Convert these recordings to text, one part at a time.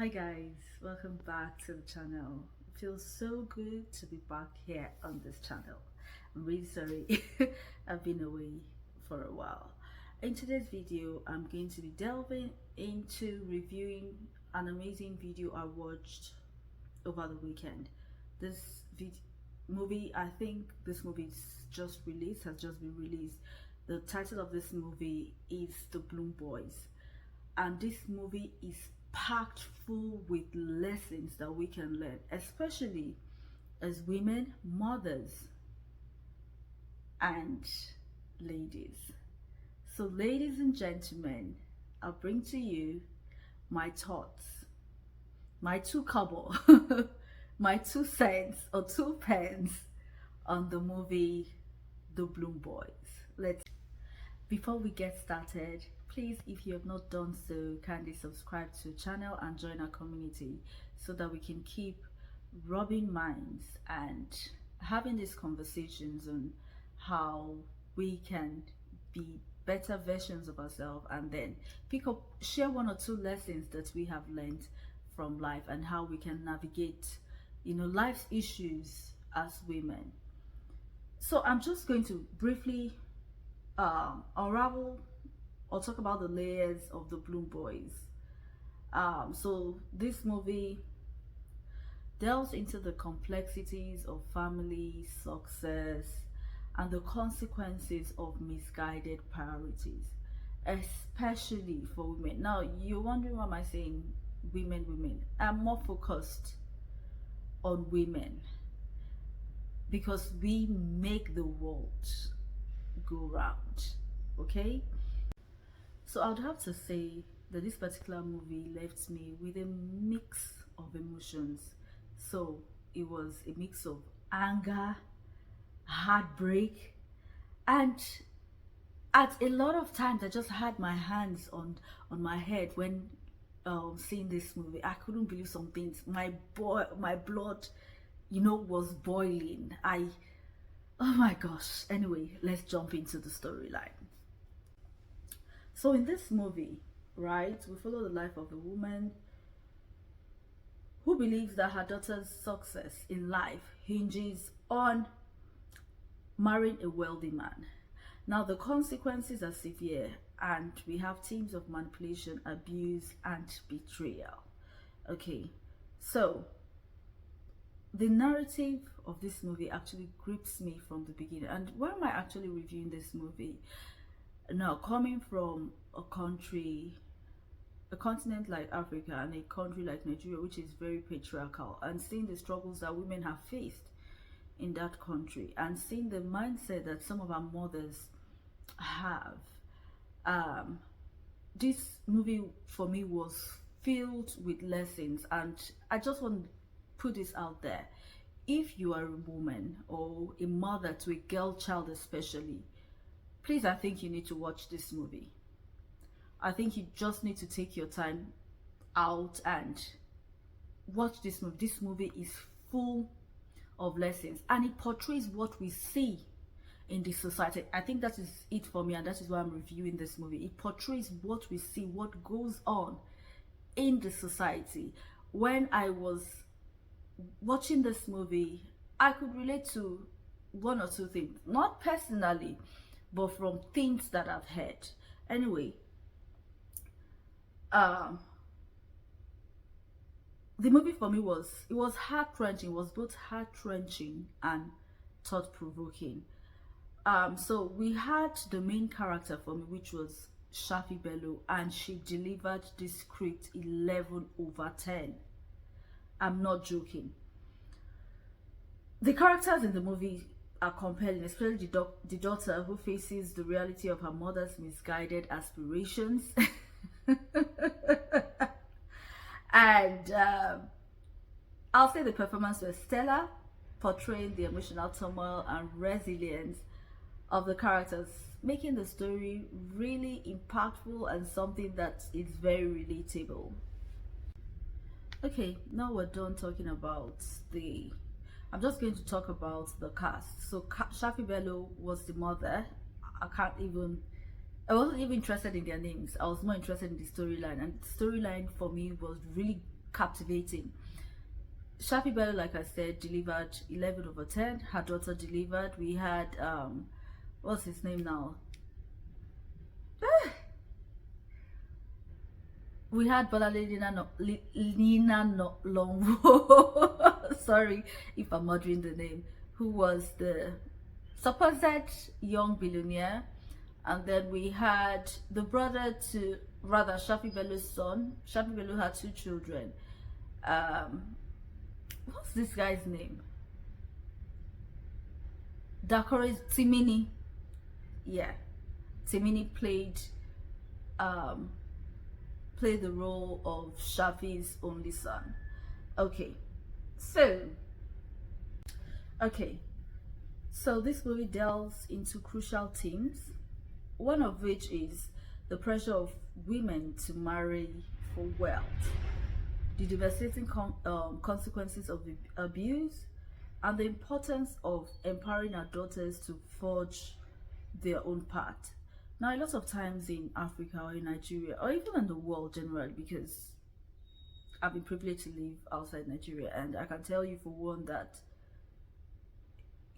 Hi guys, welcome back to the channel. It feels so good to be back here on this channel. I'm really sorry I've been away for a while. In today's video, I'm going to be delving into reviewing an amazing video I watched over the weekend. This movie, I think this movie is has just been released. The title of this movie is The Bloom Boys, and this movie is packed full with lessons that we can learn, especially as women, mothers, and ladies. So, ladies and gentlemen, I'll bring to you my thoughts, my two kobo, my 2 cents or 2 pence on the movie The Bloom Boys. Before we get started, please, if you have not done so, kindly subscribe to the channel and join our community so that we can keep rubbing minds and having these conversations on how we can be better versions of ourselves, and then share 1 or 2 lessons that we have learned from life and how we can navigate, life's issues as women. So I'm just going to briefly unravel or talk about the layers of the Bloom Boys. So this movie delves into the complexities of family, success, and the consequences of misguided priorities, especially for women. Now, you're wondering, why am I saying women? I'm more focused on women because we make the world go round, okay? So I would have to say that this particular movie left me with a mix of emotions. So it was a mix of anger, heartbreak, and at a lot of times I just had my hands on my head when seeing this movie. I couldn't believe some things. My blood, was boiling. Oh my gosh. Anyway, let's jump into the storyline. So in this movie, right, we follow the life of a woman who believes that her daughter's success in life hinges on marrying a wealthy man. Now, the consequences are severe, and we have themes of manipulation, abuse, and betrayal. Okay, so the narrative of this movie actually grips me from the beginning. And why am I actually reviewing this movie? Now, coming from a continent like Africa and a country like Nigeria, which is very patriarchal, and seeing the struggles that women have faced in that country, and seeing the mindset that some of our mothers have, this movie for me was filled with lessons. And I just want to put this out there: if you are a woman or a mother to a girl child especially, please, I think you need to watch this movie. I think you just need to take your time out and watch this movie. This movie is full of lessons, and it portrays what we see in the society. I think that is it for me, and that is why I'm reviewing this movie. It portrays what we see, what goes on in the society. When I was watching this movie, I could relate to 1 or 2 things, not personally, but from things that I've heard. Anyway, the movie for me was heart-wrenching. It was both heart-wrenching and thought-provoking. So we had the main character for me, which was Shafi Bello, and she delivered this script 11/10. I'm not joking. The characters in the movie are compelling, especially the daughter who faces the reality of her mother's misguided aspirations. And I'll say the performance was stellar, portraying the emotional turmoil and resilience of the characters, making the story really impactful and something that is very relatable. Okay, now we're done talking about I'm just going to talk about the cast. So Shafi Bello was the mother. I wasn't even interested in their names. I was more interested in the storyline, and the storyline for me was really captivating. Shafi Bello, like I said, delivered 11 over 10. Her daughter delivered. We had, what's his name now? We had Bolale Nina no, Longwo. Sorry if I'm murdering the name. Who was the supposed young billionaire. And then we had the brother to, rather, Shafi Bello's son. Shafi Bello had 2 children. What's this guy's name? Dakore Timini. Yeah, Timini played the role of Shafi's only son. Okay, so this movie delves into crucial themes, one of which is the pressure of women to marry for wealth, the devastating consequences of the abuse, and the importance of empowering our daughters to forge their own path. Now, a lot of times in Africa or in Nigeria, or even in the world generally, because I've been privileged to live outside Nigeria, and I can tell you for one that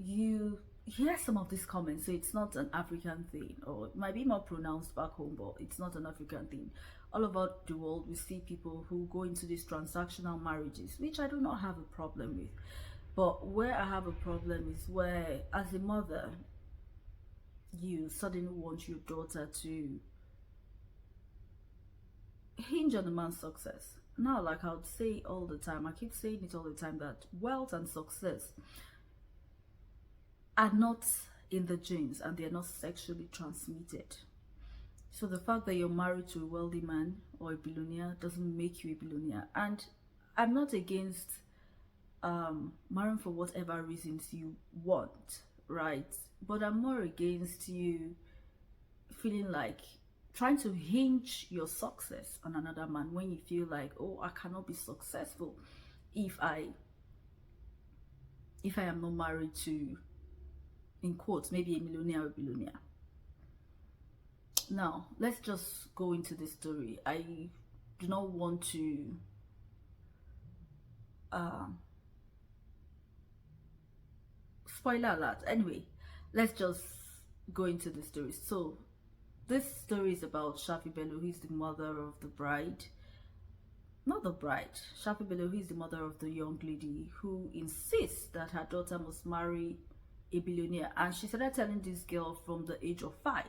you hear some of these comments, so it's not an African thing, or it might be more pronounced back home, but it's not an African thing. All over the world, we see people who go into these transactional marriages, which I do not have a problem with. But where I have a problem is where, as a mother, you suddenly want your daughter to hinge on a man's success. Now, like I would say all the time, I keep saying it all the time, that wealth and success are not in the genes and they are not sexually transmitted. So the fact that you're married to a wealthy man or a billionaire doesn't make you a billionaire. And I'm not against marrying for whatever reasons you want, right? But I'm more against you feeling like trying to hinge your success on another man when you feel like, oh, I cannot be successful if I am not married to, in quotes, maybe a millionaire or a billionaire. Now, let's just go into the story. I do not want to spoiler alert. Anyway, let's just go into the story. So this story is about Shafi Bello, who is the mother of the bride. Not the bride. Shafi Bello, who is the mother of the young lady who insists that her daughter must marry a billionaire. And she started telling this girl from the age of 5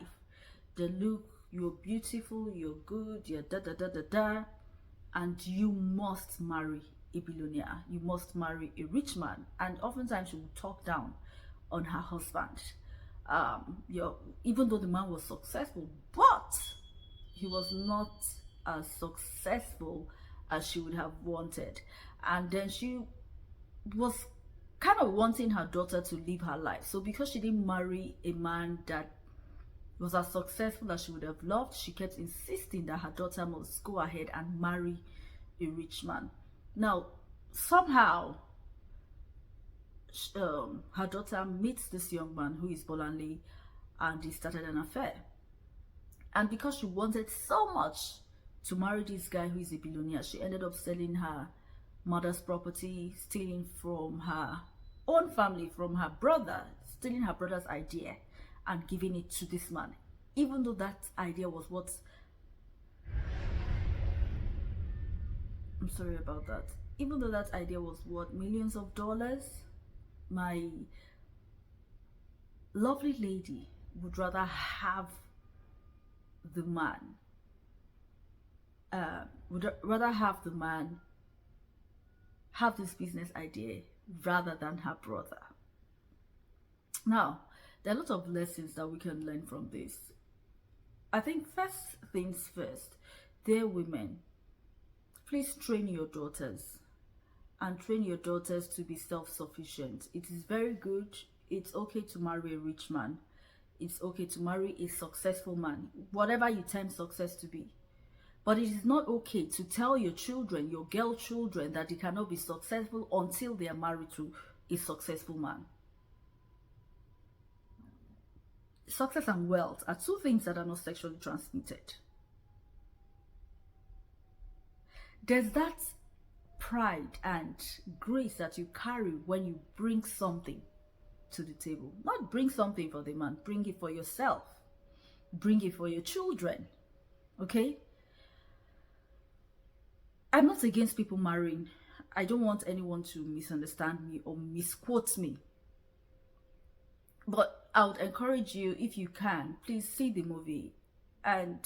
that, look, you're beautiful, you're good, you're da da da da da, and you must marry a billionaire. You must marry a rich man. And oftentimes she would talk down on her husband. Even though the man was successful, but he was not as successful as she would have wanted. And then she was kind of wanting her daughter to live her life. So because she didn't marry a man that was as successful as she would have loved, she kept insisting that her daughter must go ahead and marry a rich man. Now, somehow, her daughter meets this young man who is Bolanle, and they started an affair. And because she wanted so much to marry this guy who is a billionaire, she ended up selling her mother's property, stealing from her own family, from her brother, stealing her brother's idea and giving it to this man, even though that idea was what, I'm sorry about that, even though that idea was what, millions of dollars. My lovely lady would rather have the man have this business idea rather than her brother. Now, there are a lot of lessons that we can learn from this. I think first things first, dear women, please train your daughters, and train your daughters to be self-sufficient. It is very good. It's okay to marry a rich man. It's okay to marry a successful man, whatever you term success to be. But it is not okay to tell your children, your girl children, that they cannot be successful until they are married to a successful man. Success and wealth are two things that are not sexually transmitted. There's that pride and grace that you carry when you bring something to the table. Not bring something for the man, bring it for yourself. Bring it for your children. Okay? I'm not against people marrying. I don't want anyone to misunderstand me or misquote me. But I would encourage you, if you can, please see the movie and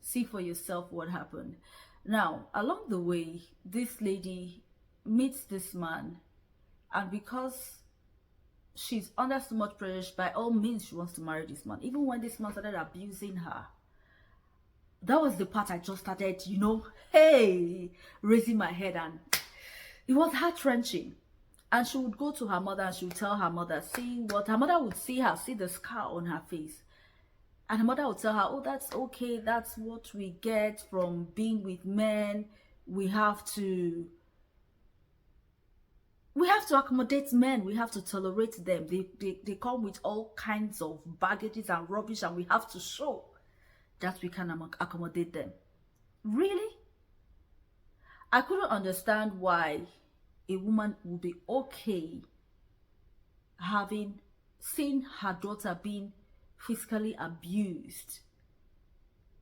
see for yourself what happened. Now, along the way, this lady meets this man, and because she's under so much pressure, by all means, she wants to marry this man. Even when this man started abusing her, that was the part I just started, hey, raising my head, and it was heart-wrenching. And she would go to her mother and she would tell her mother, see what her mother would see the scar on her face. And her mother would tell her, oh, that's okay. That's what we get from being with men. We have to accommodate men. We have to tolerate them. They come with all kinds of baggages and rubbish, and we have to show that we can accommodate them. Really? I couldn't understand why a woman would be okay seeing her daughter being physically abused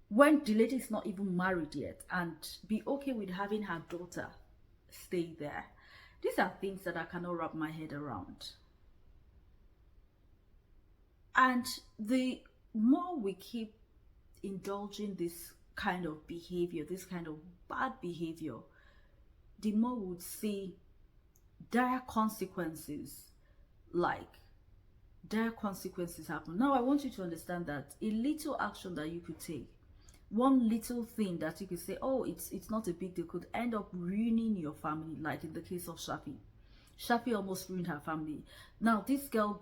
when the lady is not even married yet, and be okay with having her daughter stay there. These are things that I cannot wrap my head around. And the more we keep indulging this kind of behavior, this kind of bad behavior, the more we would see dire consequences happen. Now, I want you to understand that a little action that you could take, one little thing that you could say, oh, it's not a big deal, could end up ruining your family, like in the case of Shafi. Shafi almost ruined her family. Now, this girl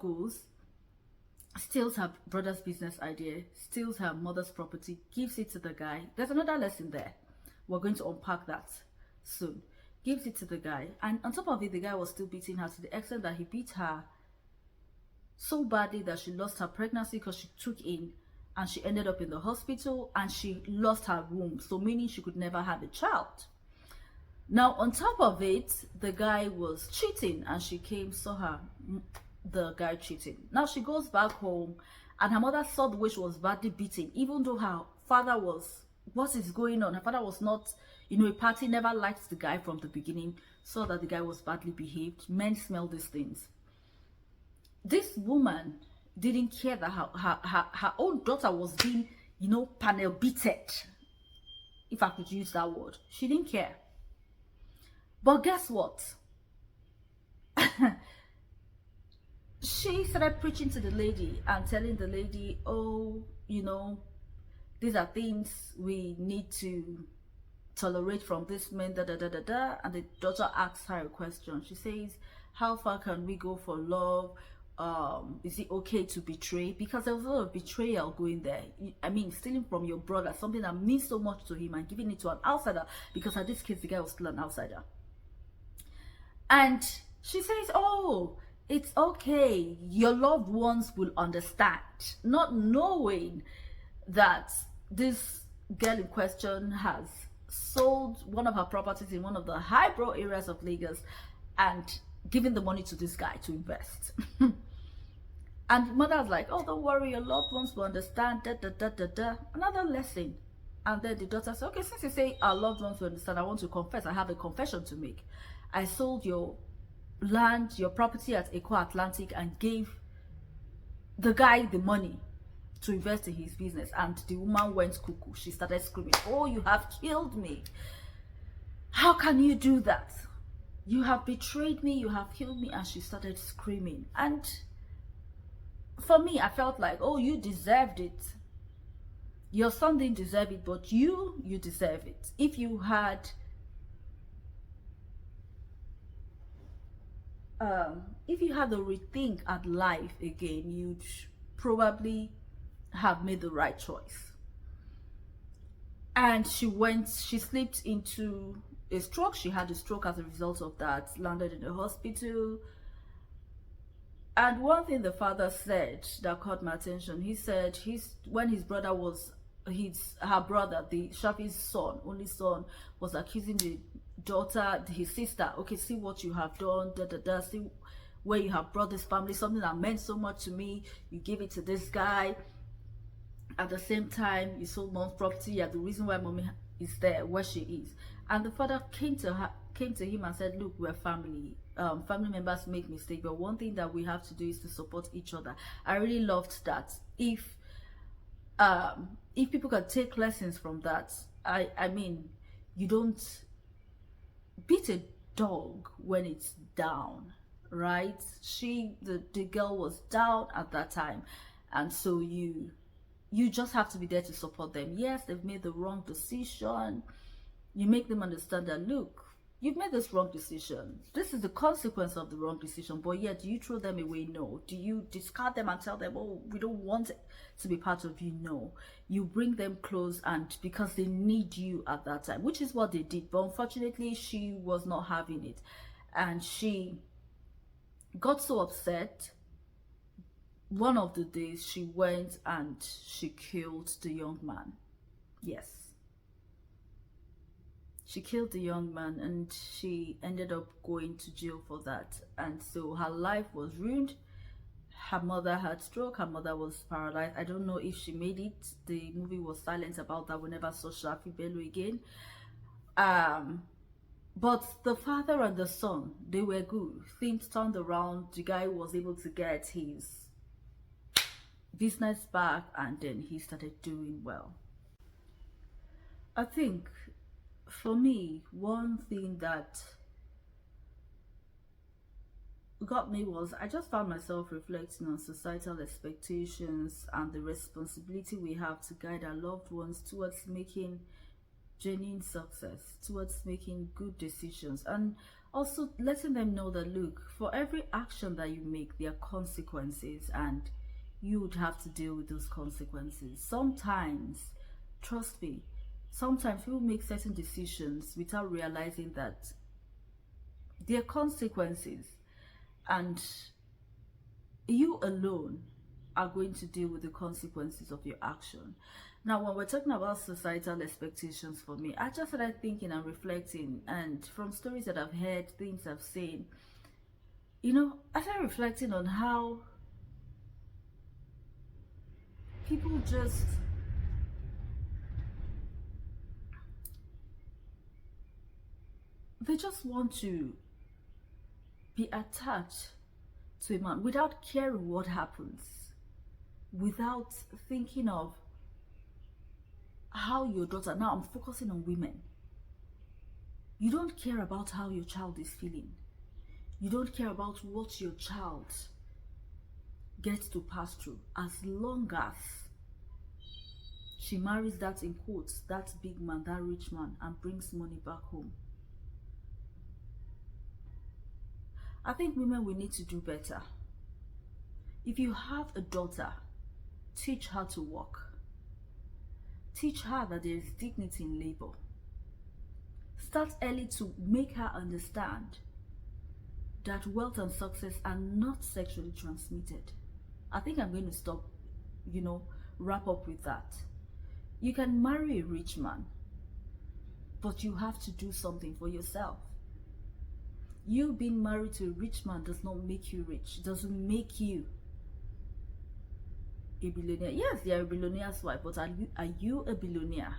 steals her brother's business idea, steals her mother's property, gives it to the guy. There's another lesson there. We're going to unpack that soon. Gives it to the guy, and on top of it, the guy was still beating her to the extent that he beat her so badly that she lost her pregnancy because she took in, and she ended up in the hospital, and she lost her womb, so meaning she could never have a child. Now, on top of it, the guy was cheating, and she saw the guy cheating. Now she goes back home, and her mother saw the way she was badly beaten, even though her father was, what is going on? Her father was not, a party, never liked the guy from the beginning, saw that the guy was badly behaved. Men smell these things. This woman didn't care that her own daughter was being, panel beaten, if I could use that word. She didn't care. But guess what? She started preaching to the lady and telling the lady, oh, these are things we need to tolerate from this man, and the daughter asks her a question. She says, how far can we go for love? Is it okay to betray? Because there was a lot of betrayal going there. I mean, stealing from your brother, something that means so much to him, and giving it to an outsider, because at this case the guy was still an outsider. And she says, oh, it's okay, your loved ones will understand, not knowing that this girl in question has sold one of her properties in one of the highbrow areas of Lagos and given the money to this guy to invest. And the mother was like, oh, don't worry, your loved ones will understand, another lesson. And then the daughter said, okay, since you say our loved ones will understand, I want to confess. I have a confession to make. I sold your land, your property at Eco Atlantic, and gave the guy the money to invest in his business. And the woman went cuckoo. She started screaming, oh, you have killed me. How can you do that? You have betrayed me, you have killed me. And she started screaming. And for me, I felt like, oh, you deserved it. Your son didn't deserve it, but you deserve it. If you had a rethink at life again, you'd probably have made the right choice. And she slipped into a stroke. She had a stroke as a result of that, landed in the hospital. And one thing the father said that caught my attention, he said when his brother was, her brother, the Shafi's son, only son, was accusing daughter, his sister, okay, see what you have done, see where you have brought this family, something that meant so much to me, you give it to this guy. At the same time, you sold mom's property. Yeah, the reason why mommy is there where she is. And the father came to him and said, look, we're family. Family members make mistakes, but one thing that we have to do is to support each other. I really loved that. If people can take lessons from that, I mean, you don't beat a dog when it's down, right? The girl was down at that time, and so you just have to be there to support them. Yes, they've made the wrong decision. You make them understand that, look, you've made this wrong decision. This is the consequence of the wrong decision. But yet, do you throw them away? No. Do you discard them and tell them, oh, we don't want it to be part of you? No. You bring them close, and because they need you at that time, which is what they did. But unfortunately, she was not having it. And she got so upset. One of the days, she went and she killed the young man. Yes. She killed the young man, and she ended up going to jail for that. And so her life was ruined. Her mother had stroke. Her mother was paralyzed. I don't know if she made it. The movie was silent about that. We never saw Shafi Bello again. But the father and the son, they were good. Things turned around. The guy was able to get his business back, and then he started doing well. I think for me, one thing that got me was I just found myself reflecting on societal expectations and the responsibility we have to guide our loved ones towards making genuine success, towards making good decisions, and also letting them know that, look, for every action that you make, there are consequences, and you would have to deal with those consequences. Sometimes, trust me, sometimes people make certain decisions without realizing that there are consequences, and you alone are going to deal with the consequences of your action. Now, when we're talking about societal expectations, for me, I just started thinking and reflecting, and from stories that I've heard, things I've seen, you know, I started reflecting on how people they just want to be attached to a man without caring what happens, without thinking of how your daughter, now I'm focusing on women, you don't care about how your child is feeling. You don't care about what your child gets to pass through, as long as she marries that, in quotes, that big man, that rich man, and brings money back home. I think women, we need to do better. If you have a daughter, teach her to walk. Teach her that there is dignity in labor. Start early to make her understand that wealth and success are not sexually transmitted. I think I'm going to stop, wrap up with that. You can marry a rich man, but you have to do something for yourself. You being married to a rich man does not make you rich. It doesn't make you a billionaire. Yes, you're a billionaire's wife, but are you a billionaire?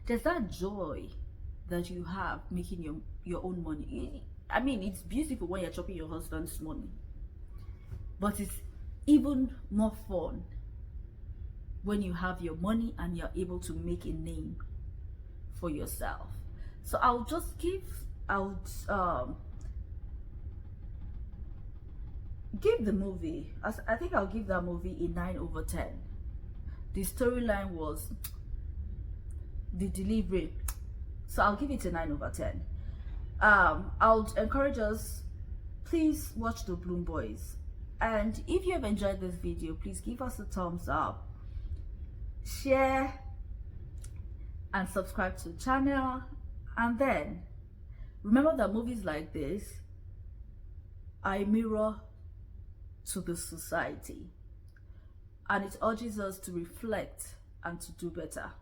There's that joy that you have making your own money. I mean, it's beautiful when you're chopping your husband's money, but it's even more fun when you have your money and you're able to make a name for yourself. So I'll just give the movie, I think I'll give that movie a 9/10. The storyline was the delivery, so I'll give it a 9/10. I'll encourage us, please watch the Bloom Boys, and if you have enjoyed this video, please give us a thumbs up, share and subscribe to the channel. And then remember that movies like this are a mirror to the society, and it urges us to reflect and to do better.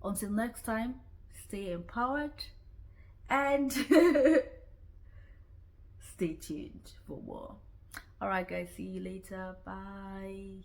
Until next time, stay empowered, and stay tuned for more. All right, guys, see you later. Bye.